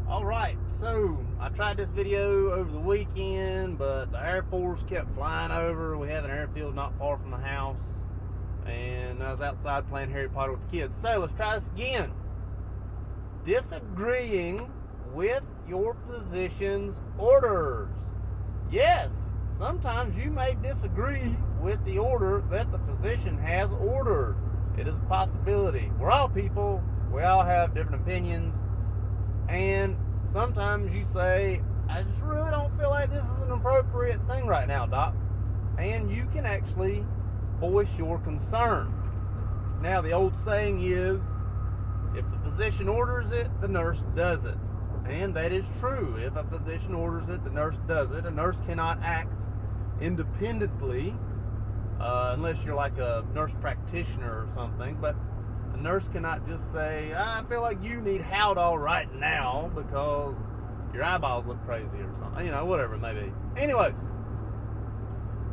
Alright, so I tried this video over the weekend, but the Air Force kept flying over. We have an airfield not far from the house, and I was outside playing Harry Potter with the kids. So let's try this again. Disagreeing with your physician's orders. Yes, sometimes you may disagree with the order that the physician has ordered. It is a possibility. We're all people. We all have different opinions. And sometimes you say, I just really don't feel like this is an appropriate thing right now, doc. And you can actually voice your concern. Now, the old saying is, if the physician orders it, the nurse does it. And that is true. If a physician orders it, the nurse does it. A nurse cannot act independently unless you're like a nurse practitioner or something. But a nurse cannot just say, I feel like you need Haldol right now because your eyeballs look crazy or something. You know, whatever it may be. Anyways,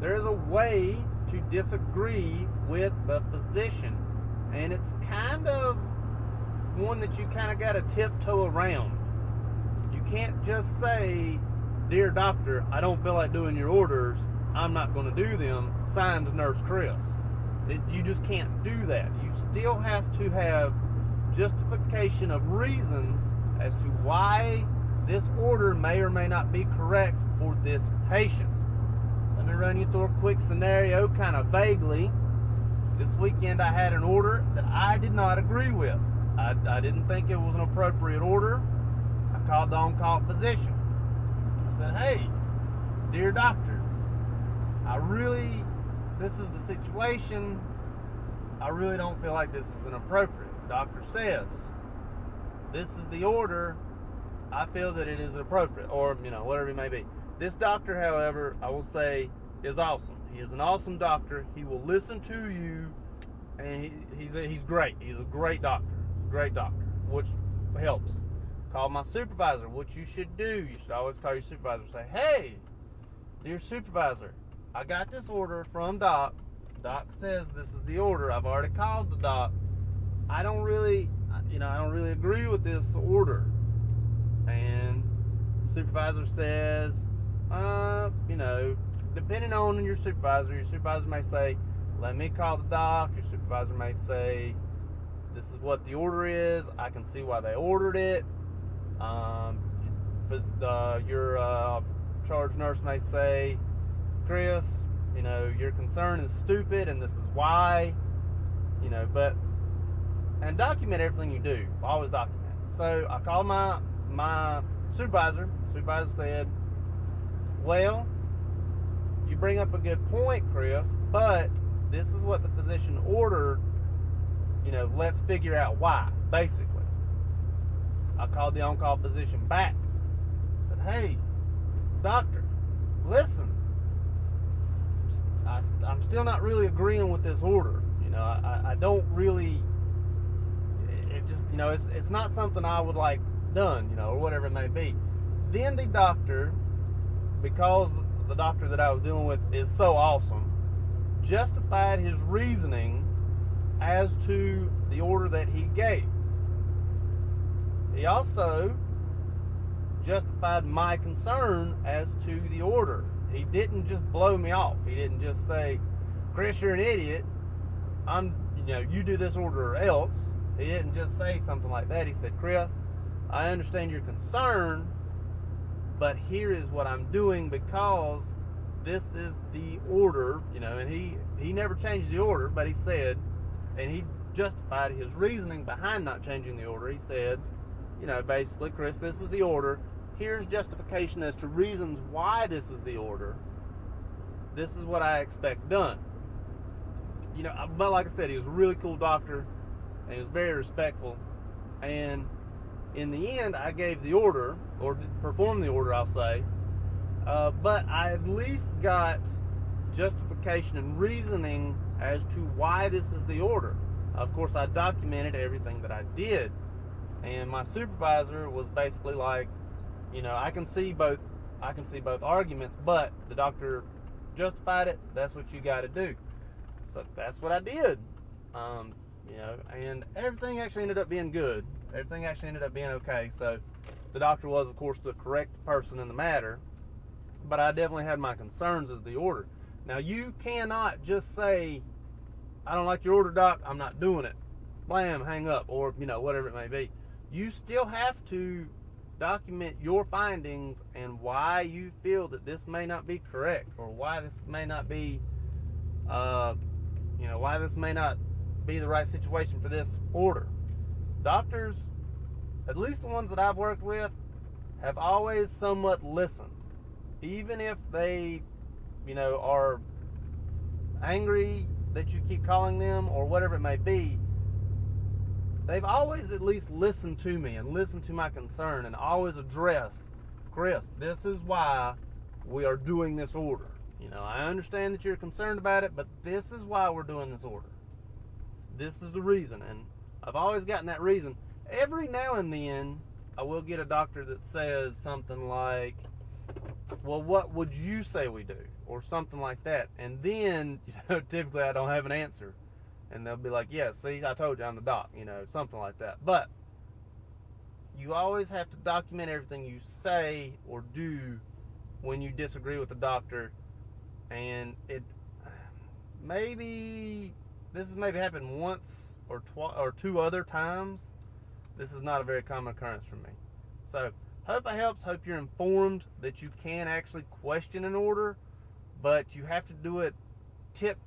there is a way to disagree with the physician. And it's kind of one that you kind of got to tiptoe around. You can't just say, dear doctor, I don't feel like doing your orders. I'm not going to do them. Signed, Nurse Chris. You just can't do that. You still have to have justification of reasons as to why this order may or may not be correct for this patient. Let me run you through a quick scenario, kind of vaguely. This weekend I had an order that I did not agree with. I didn't think it was an appropriate order. I called the on-call physician. I said, hey, dear doctor, this is the situation. I really don't feel like this is inappropriate. The doctor says, this is the order. I feel that it is appropriate, or, whatever it may be. This doctor, however, I will say, is awesome. He is an awesome doctor. He will listen to you, and he's great. He's a great doctor. Great doctor, which helps. Call my supervisor. What you should do, you should always call your supervisor and say, hey, dear supervisor, I got this order from doc. Doc says this is the order. I've already called the doc. I don't really agree with this order. And supervisor says, depending on your supervisor may say, let me call the doc. Your supervisor may say, this is what the order is. I can see why they ordered it. Your charge nurse may say, Chris, your concern is stupid and this is why, and document everything you do. Always document. So I called my supervisor. Supervisor said, well, you bring up a good point, Chris, but this is what the physician ordered. Let's figure out why, basically. I called the on-call physician back. I said, hey, doctor, listen. I'm still not really agreeing with this order. I don't really, it's not something I would like done, or whatever it may be. Then the doctor, because the doctor that I was dealing with is so awesome, justified his reasoning as to the order that he gave. He also justified my concern as to the order. He didn't just blow me off. He didn't just say, Chris, you're an idiot. You do this order or else. He didn't just say something like that. He said, Chris, I understand your concern, but here is what I'm doing because this is the order, and he never changed the order, but he said, and he justified his reasoning behind not changing the order. He said, basically, Chris, this is the order. Here's justification as to reasons why this is the order. This is what I expect done. But like I said, he was a really cool doctor, and he was very respectful. And in the end, I gave the order, or performed the order, I'll say. But I at least got justification and reasoning as to why this is the order. Of course, I documented everything that I did. And my supervisor was basically like, I can see both arguments, but the doctor justified it. That's what you got to do. So that's what I did. And everything actually ended up being good. Everything actually ended up being okay. So the doctor was, of course, the correct person in the matter, but I definitely had my concerns as the order. Now, you cannot just say, I don't like your order, doc, I'm not doing it. Blam, hang up, or, whatever it may be. You still have to document your findings and why you feel that this may not be correct, or why this may not be, why this may not be the right situation for this order. Doctors, at least the ones that I've worked with, have always somewhat listened. Even if they, are angry that you keep calling them or whatever it may be, they've always at least listened to me and listened to my concern and always addressed, Chris, this is why we are doing this order. I understand that you're concerned about it, but this is why we're doing this order. This is the reason. And I've always gotten that reason. Every now and then, I will get a doctor that says something like, well, what would you say we do? Or something like that. And then, typically I don't have an answer. And they'll be like, yeah, see, I told you I'm the doc, something like that. But you always have to document everything you say or do when you disagree with the doctor. And this has maybe happened once or two other times. This is not a very common occurrence for me. So, hope it helps. Hope you're informed that you can actually question an order, but you have to do it.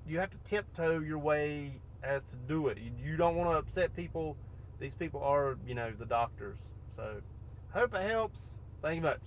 You have to tiptoe your way as to do it. You don't want to upset people. These people are, the doctors. So, hope it helps. Thank you much.